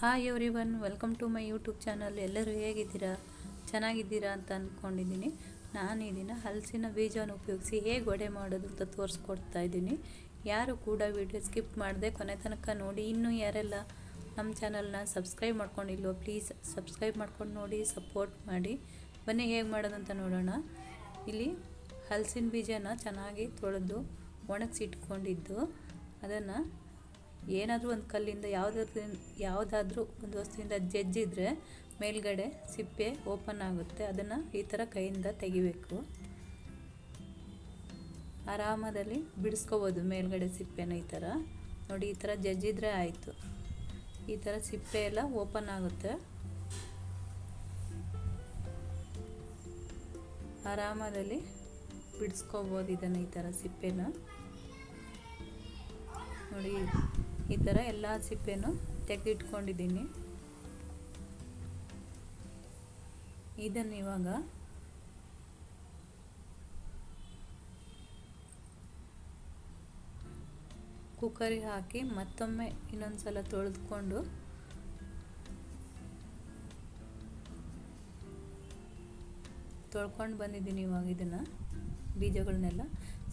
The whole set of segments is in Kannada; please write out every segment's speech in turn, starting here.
Hi everyone, welcome to my YouTube channel. ಎಲ್ಲರೂ ಹೇಗಿದ್ದೀರಾ? ಚೆನ್ನಾಗಿದ್ದೀರಾ ಅಂತ ಅಂದ್ಕೊಂಡಿದ್ದೀನಿ. ನಾನು ಈ ದಿನ ಹಲಸಿನ ಬೀಜವನ್ನು ಉಪಯೋಗಿಸಿ ಹೇಗೆ ವಡೆ ಮಾಡೋದು ಅಂತ ತೋರಿಸ್ಕೊಡ್ತಾ ಇದ್ದೀನಿ. ಯಾರು ಕೂಡ ವಿಡಿಯೋ ಸ್ಕಿಪ್ ಮಾಡದೆ ಕೊನೆ ತನಕ ನೋಡಿ. ಇನ್ನೂ ಯಾರೆಲ್ಲ ನಮ್ಮ ಚಾನಲ್ನ ಸಬ್ಸ್ಕ್ರೈಬ್ ಮಾಡ್ಕೊಂಡಿಲ್ವೋ ಪ್ಲೀಸ್ ಸಬ್ಸ್ಕ್ರೈಬ್ ಮಾಡ್ಕೊಂಡು ನೋಡಿ, ಸಪೋರ್ಟ್ ಮಾಡಿ. ಬನ್ನಿ ಹೇಗೆ ಮಾಡೋದು ಅಂತ ನೋಡೋಣ. ಇಲ್ಲಿ ಹಲಸಿನ ಬೀಜನ ಚೆನ್ನಾಗಿ ತೊಳೆದು ಒಣಗಿಸಿಟ್ಕೊಂಡಿದ್ದು ಅದನ್ನು ಏನಾದರೂ ಒಂದು ಕಲ್ಲಿಂದ ಯಾವುದಾದ್ರೂ ಒಂದು ವಸ್ತುವಿಂದ ಜಜ್ಜಿದ್ರೆ ಮೇಲ್ಗಡೆ ಸಿಪ್ಪೆ ಓಪನ್ ಆಗುತ್ತೆ. ಅದನ್ನು ಈ ಥರ ಕೈಯಿಂದ ತೆಗಿಬೇಕು. ಆರಾಮದಲ್ಲಿ ಬಿಡಿಸ್ಕೋಬೋದು ಮೇಲ್ಗಡೆ ಸಿಪ್ಪೆನ. ಈ ಥರ ನೋಡಿ, ಈ ಥರ ಜಜ್ಜಿದ್ರೆ ಆಯಿತು. ಈ ಥರ ಸಿಪ್ಪೆ ಎಲ್ಲ ಓಪನ್ ಆಗುತ್ತೆ. ಆರಾಮದಲ್ಲಿ ಬಿಡಿಸ್ಕೋಬೋದು ಇದನ್ನು, ಈ ಥರ ಸಿಪ್ಪೆನ. ನೋಡಿ, ಈ ಥರ ಎಲ್ಲ ಸಿಪ್ಪೆನೂ ತೆಗೆದಿಟ್ಕೊಂಡಿದ್ದೀನಿ. ಇದನ್ನು ಇವಾಗ ಕುಕ್ಕರಿಗೆ ಹಾಕಿ ಮತ್ತೊಮ್ಮೆ ಇನ್ನೊಂದು ಸಲ ತೊಳೆದುಕೊಂಡು ಬಂದಿದ್ದೀನಿ. ಇವಾಗ ಇದನ್ನು ಬೀಜಗಳನ್ನೆಲ್ಲ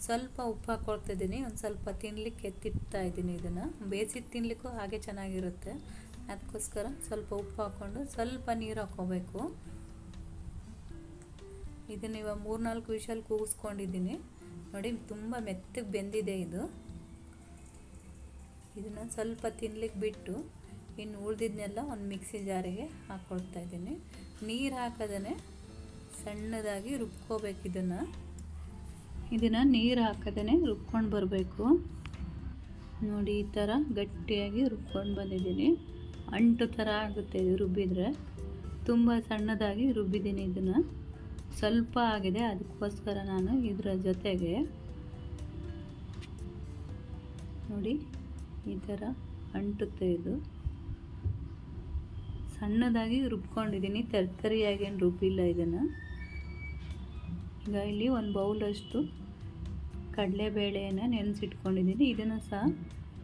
ಸ್ವಲ್ಪ ಉಪ್ಪು ಹಾಕ್ಕೊಳ್ತಾ ಇದ್ದೀನಿ. ಒಂದು ಸ್ವಲ್ಪ ತಿನ್ನಲಿಕ್ಕೆ ಎತ್ತಿಡ್ತಾ ಇದ್ದೀನಿ. ಇದನ್ನು ಬೇಯಿಸಿದ್ದು ತಿನ್ನಲಿಕ್ಕೂ ಹಾಗೆ ಚೆನ್ನಾಗಿರುತ್ತೆ. ಅದಕ್ಕೋಸ್ಕರ ಸ್ವಲ್ಪ ಉಪ್ಪು ಹಾಕ್ಕೊಂಡು ಸ್ವಲ್ಪ ನೀರು ಹಾಕ್ಕೋಬೇಕು. ಇದನ್ನು ಇವಾಗ 3-4 ವಿಷಲ್ ಕೂಗಿಸ್ಕೊಂಡಿದ್ದೀನಿ. ನೋಡಿ, ತುಂಬ ಮೆತ್ತಗೆ ಬೆಂದಿದೆ ಇದು. ಇದನ್ನು ಸ್ವಲ್ಪ ತಿನ್ನಲಿಕ್ಕೆ ಬಿಟ್ಟು ಇನ್ನು ಉಳಿದಿದ್ದನ್ನೆಲ್ಲ ಒಂದು ಮಿಕ್ಸಿ ಜಾರಿಗೆ ಹಾಕ್ಕೊಳ್ತಾ ಇದ್ದೀನಿ. ನೀರು ಹಾಕದೇ ಸಣ್ಣದಾಗಿ ರುಬ್ಕೋಬೇಕು. ಇದನ್ನು ನೀರು ಹಾಕದೇ ರುಬ್ಕೊಂಡು ಬರಬೇಕು. ನೋಡಿ, ಈ ಥರ ಗಟ್ಟಿಯಾಗಿ ರುಬ್ಕೊಂಡು ಬಂದಿದ್ದೀನಿ. ಅಂಟು ಥರ ಆಗುತ್ತೆ ಇದು ರುಬ್ಬಿದರೆ. ತುಂಬ ಸಣ್ಣದಾಗಿ ರುಬ್ಬಿದ್ದೀನಿ. ಇದನ್ನು ಸ್ವಲ್ಪ ಆಗಿದೆ, ಅದಕ್ಕೋಸ್ಕರ ನಾನು ಇದರ ಜೊತೆಗೆ ನೋಡಿ ಈ ಥರ ಅಂಟುತ್ತೆ. ಇದು ಸಣ್ಣದಾಗಿ ರುಬ್ಕೊಂಡಿದ್ದೀನಿ, ತರಿಯಾಗಿ ಏನು ರುಬ್ಬಿಲ್ಲ ಇದನ್ನು. ಈಗ ಇಲ್ಲಿ ಒಂದು ಬೌಲಷ್ಟು ಕಡಲೆಬೇಳೆಯನ್ನು ನೆನೆಸಿಟ್ಕೊಂಡಿದ್ದೀನಿ. ಇದನ್ನು ಸಹ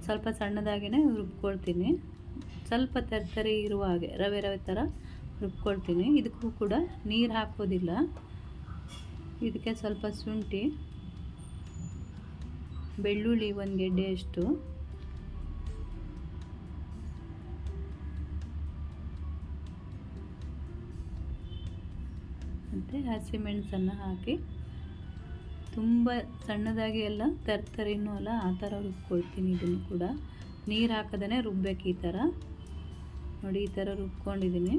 ಸ್ವಲ್ಪ ಸಣ್ಣದಾಗಿಯೇ ರುಬ್ಕೊಳ್ತೀನಿ. ಸ್ವಲ್ಪ ತರಿ ಇರುವ ಹಾಗೆ ರವೆ ಥರ ರುಬ್ಕೊಳ್ತೀನಿ. ಇದಕ್ಕೂ ಕೂಡ ನೀರು ಹಾಕೋದಿಲ್ಲ. ಇದಕ್ಕೆ ಸ್ವಲ್ಪ ಶುಂಠಿ, ಬೆಳ್ಳುಳ್ಳಿ 1 ಗೆಡ್ಡೆಯಷ್ಟು, ಮತ್ತು ಹಸಿಮೆಣಸನ್ನು ಹಾಕಿ ತುಂಬ ಸಣ್ಣದಾಗಿ ಎಲ್ಲ ತರಿನೂ ಅಲ್ಲ ಆ ಥರ ರುಬ್ಕೊಳ್ತೀನಿ. ಇದನ್ನು ಕೂಡ ನೀರು ಹಾಕದೇ ರುಬ್ಬೇಕು. ಈ ಥರ ನೋಡಿ, ಈ ಥರ ರುಬ್ಕೊಂಡಿದ್ದೀನಿ.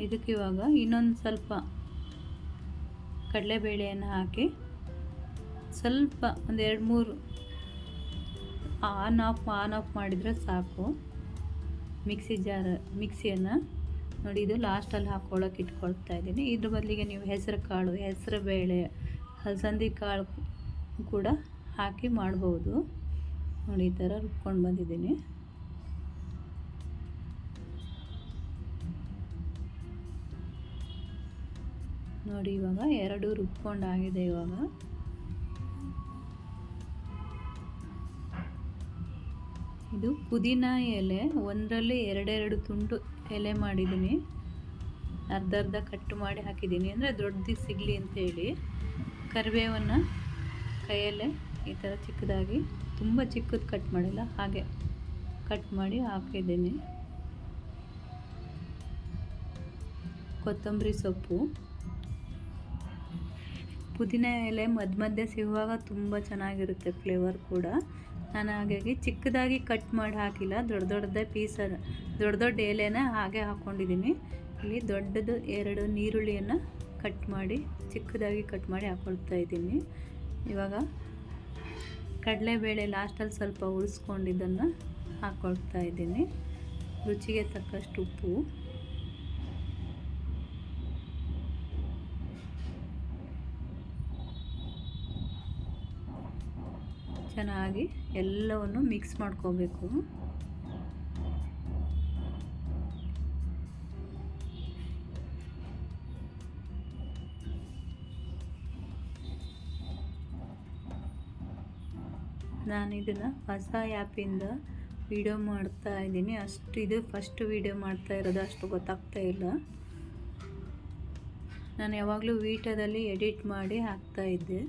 ಇದಕ್ಕೆ ಇವಾಗ ಇನ್ನೊಂದು ಸ್ವಲ್ಪ ಕಡಲೆಬೇಳೆಯನ್ನು ಹಾಕಿ ಸ್ವಲ್ಪ ಒಂದು 2-3 ಆನ್ ಆಫ್ ಮಾಡಿದರೆ ಸಾಕು ಮಿಕ್ಸಿಯನ್ನು. ನೋಡಿ, ಇದು ಲಾಸ್ಟಲ್ಲಿ ಹಾಕ್ಕೊಳ್ಳೋಕೆ ಇಟ್ಕೊಳ್ತಾ ಇದ್ದೀನಿ. ಇದ್ರ ಬದಲಿಗೆ ನೀವು ಹೆಸರು ಬೇಳೆ, ಹಲಸಂದಿ ಕಾಳು ಕೂಡ ಹಾಕಿ ಮಾಡ್ಬೋದು. ನೋಡಿ, ಈ ಥರ ರುಬ್ಕೊಂಡು ಬಂದಿದ್ದೀನಿ. ನೋಡಿ, ಇವಾಗ 2 ರುಬ್ಕೊಂಡಾಗಿದೆ. ಇವಾಗ ಇದು ಪುದೀನ ಎಲೆ, ಒಂದರಲ್ಲಿ 2 ತುಂಡು ಎಲೆ ಮಾಡಿದ್ದೀನಿ. ಅರ್ಧ ಕಟ್ ಮಾಡಿ ಹಾಕಿದ್ದೀನಿ, ಅಂದರೆ ದೊಡ್ಡದು ಸಿಗಲಿ ಅಂತೇಳಿ. ಕರಿಬೇವನ್ನು ಕೈಯಲ್ಲೇ ಈ ಥರ ಚಿಕ್ಕದಾಗಿ, ತುಂಬ ಚಿಕ್ಕದು ಕಟ್ ಮಾಡಿಲ್ಲ, ಹಾಗೆ ಕಟ್ ಮಾಡಿ ಹಾಕಿದ್ದೀನಿ. ಕೊತ್ತಂಬರಿ ಸೊಪ್ಪು, ಪುದೀನ ಎಲೆ ಮಧ್ಯೆ ಸಿಗುವಾಗ ತುಂಬ ಚೆನ್ನಾಗಿರುತ್ತೆ ಫ್ಲೇವರ್ ಕೂಡ. ನಾನು ಹಾಗಾಗಿ ಚಿಕ್ಕದಾಗಿ ಕಟ್ ಮಾಡಿ ಹಾಕಿಲ್ಲ, ದೊಡ್ಡ ಎಲೆನ ಹಾಗೆ ಹಾಕ್ಕೊಂಡಿದ್ದೀನಿ. ಇಲ್ಲಿ ದೊಡ್ಡದು 2 ಈರುಳ್ಳಿಯನ್ನು ಚಿಕ್ಕದಾಗಿ ಕಟ್ ಮಾಡಿ ಹಾಕ್ಕೊಳ್ತಾ ಇದ್ದೀನಿ. ಇವಾಗ ಕಡಲೆಬೇಳೆ ಲಾಸ್ಟಲ್ಲಿ ಸ್ವಲ್ಪ ಉಳಿಸ್ಕೊಂಡಿದ್ದನ್ನು ಹಾಕ್ಕೊಳ್ತಾ ಇದ್ದೀನಿ. ರುಚಿಗೆ ತಕ್ಕಷ್ಟು ಉಪ್ಪು, ಚೆನ್ನಾಗಿ ಎಲ್ಲವನ್ನು ಮಿಕ್ಸ್ ಮಾಡ್ಕೋಬೇಕು. ನಾನು ಇದನ್ನು ಹೊಸ ಆ್ಯಪಿಂದ ವಿಡಿಯೋ ಮಾಡ್ತಾ ಇದ್ದೀನಿ. ಅಷ್ಟು ಇದು ಫಸ್ಟ್ ವಿಡಿಯೋ ಮಾಡ್ತಾ ಇರೋದು, ಅಷ್ಟು ಗೊತ್ತಾಗ್ತಾ ಇಲ್ಲ. ನಾನು ಯಾವಾಗಲೂ ವೀಟೋದಲ್ಲಿ ಎಡಿಟ್ ಮಾಡಿ ಹಾಕ್ತಾಯಿದ್ದೆ.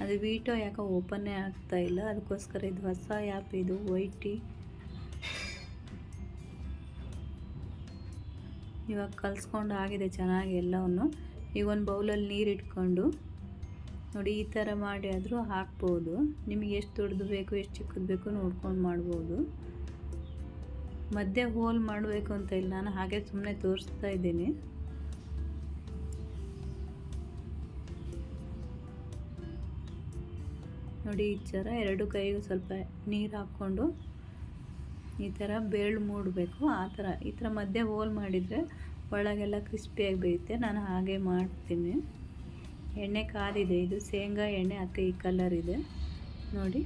ಅದು ವೀಟೋ ಯಾಕೋ ಓಪನ್ನೇ ಆಗ್ತಾ ಇಲ್ಲ. ಅದಕ್ಕೋಸ್ಕರ ಇದು ಹೊಸ ಆ್ಯಪ್, ಇದು ವೈಟಿ. ಇವಾಗ ಕಲಿಸ್ಕೊಂಡು ಆಗಿದೆ ಚೆನ್ನಾಗಿ ಎಲ್ಲವನ್ನು. ಈಗ ಒಂದು ಬೌಲಲ್ಲಿ ನೀರು ಇಟ್ಕೊಂಡು ನೋಡಿ, ಈ ಥರ ಮಾಡಿ ಆದರೂ ಹಾಕ್ಬೋದು. ನಿಮಗೆ ಎಷ್ಟು ದೊಡ್ಡದು ಬೇಕು, ಎಷ್ಟು ಚಿಕ್ಕದು ಬೇಕು ನೋಡ್ಕೊಂಡು ಮಾಡ್ಬೋದು. ಮಧ್ಯೆ ಹೋಲ್ ಮಾಡಬೇಕು ಅಂತ ಇಲ್ಲ, ನಾನು ಹಾಗೆ ಸುಮ್ಮನೆ ತೋರಿಸ್ತಾ ಇದ್ದೀನಿ. ನೋಡಿ, ಈ ಥರ ಎರಡು ಕೈಗೂ ಸ್ವಲ್ಪ ನೀರು ಹಾಕ್ಕೊಂಡು ಈ ಥರ ಬೇಳು ಮೂಡಬೇಕು. ಈ ಥರ ಮಧ್ಯೆ ಹೋಲ್ ಮಾಡಿದರೆ ಒಳಗೆಲ್ಲ ಕ್ರಿಸ್ಪಿಯಾಗಿ ಬೇಯುತ್ತೆ. ನಾನು ಹಾಗೆ ಮಾಡ್ತೀನಿ. ಎಣ್ಣೆ ಕಾದಿದೆ, ಇದು ಶೇಂಗಾ ಎಣ್ಣೆ, ಅದಕ್ಕೆ ಈ ಕಲರ್ ಇದೆ ನೋಡಿ.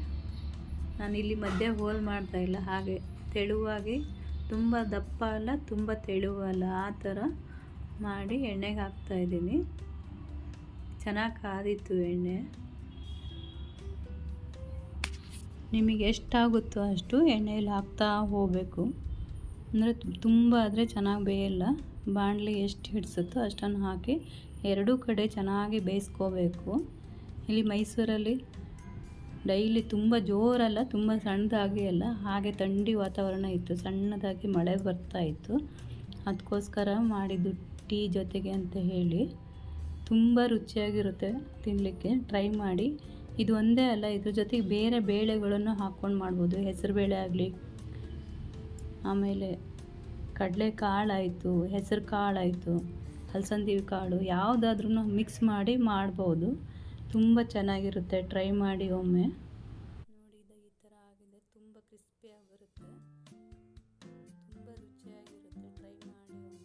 ನಾನು ಇಲ್ಲಿ ಮಧ್ಯೆ ಹೋಲ್ ಮಾಡ್ತಾ ಇಲ್ಲ, ಹಾಗೆ ತೆಳುವಾಗಿ, ತುಂಬ ದಪ್ಪ ಅಲ್ಲ ತುಂಬ ತೆಳುವಲ್ಲ, ಆ ಥರ ಮಾಡಿ ಎಣ್ಣೆಗೆ ಹಾಕ್ತಾಯಿದ್ದೀನಿ. ಚೆನ್ನಾಗಿ ಕಾದಿತ್ತು ಎಣ್ಣೆ. ನಿಮಗೆ ಎಷ್ಟಾಗುತ್ತೋ ಅಷ್ಟು ಎಣ್ಣೆಯಲ್ಲಿ ಹಾಕ್ತಾ ಹೋಗಬೇಕು. ಅಂದರೆ ತುಂಬ ಆದರೆ ಚೆನ್ನಾಗಿ ಬೇಯಲ್ಲ. ಬಾಣಲಿ ಎಷ್ಟು ಹಿಡಿಸುತ್ತೋ ಅಷ್ಟನ್ನು ಹಾಕಿ ಎರಡೂ ಕಡೆ ಚೆನ್ನಾಗಿ ಬೇಯಿಸ್ಕೋಬೇಕು. ಇಲ್ಲಿ ಮೈಸೂರಲ್ಲಿ ಡೈಲಿ ತುಂಬ ಜೋರಲ್ಲ, ತುಂಬ ಸಣ್ಣದಾಗಿ ಅಲ್ಲ, ಹಾಗೆ ಥಂಡಿ ವಾತಾವರಣ ಇತ್ತು, ಸಣ್ಣದಾಗಿ ಮಳೆ ಬರ್ತಾಯಿತ್ತು. ಅದಕ್ಕೋಸ್ಕರ ಮಾಡಿದ್ದು ಟೀ ಜೊತೆಗೆ ಅಂತ ಹೇಳಿ. ತುಂಬ ರುಚಿಯಾಗಿರುತ್ತೆ ತಿನ್ನಲಿಕ್ಕೆ, ಟ್ರೈ ಮಾಡಿ. ಇದು ಒಂದೇ ಅಲ್ಲ, ಇದ್ರ ಜೊತೆಗೆ ಬೇರೆ ಬೇಳೆಗಳನ್ನು ಹಾಕ್ಕೊಂಡು ಮಾಡ್ಬೋದು. ಹೆಸರು ಬೇಳೆ ಆಗಲಿ, ಆಮೇಲೆ ಕಡಲೆ ಕಾಳಾಯಿತು, ಹೆಸರು ಕಾಳಾಯಿತು, ಹಲಸಂದಿ ಕಾಳು, ಯಾವುದಾದ್ರೂ ಮಿಕ್ಸ್ ಮಾಡಿ ಮಾಡ್ಬೋದು. ತುಂಬ ಚೆನ್ನಾಗಿರುತ್ತೆ, ಟ್ರೈ ಮಾಡಿ ಒಮ್ಮೆ. ನೋಡಿ, ಈ ಥರ ಆಗಿದೆ, ತುಂಬ ಕ್ರಿಸ್ಪಿಯಾಗಿ ಬರುತ್ತೆ, ತುಂಬ ರುಚಿಯಾಗಿರುತ್ತೆ. ಟ್ರೈ ಮಾಡಿ ಒಮ್ಮೆ.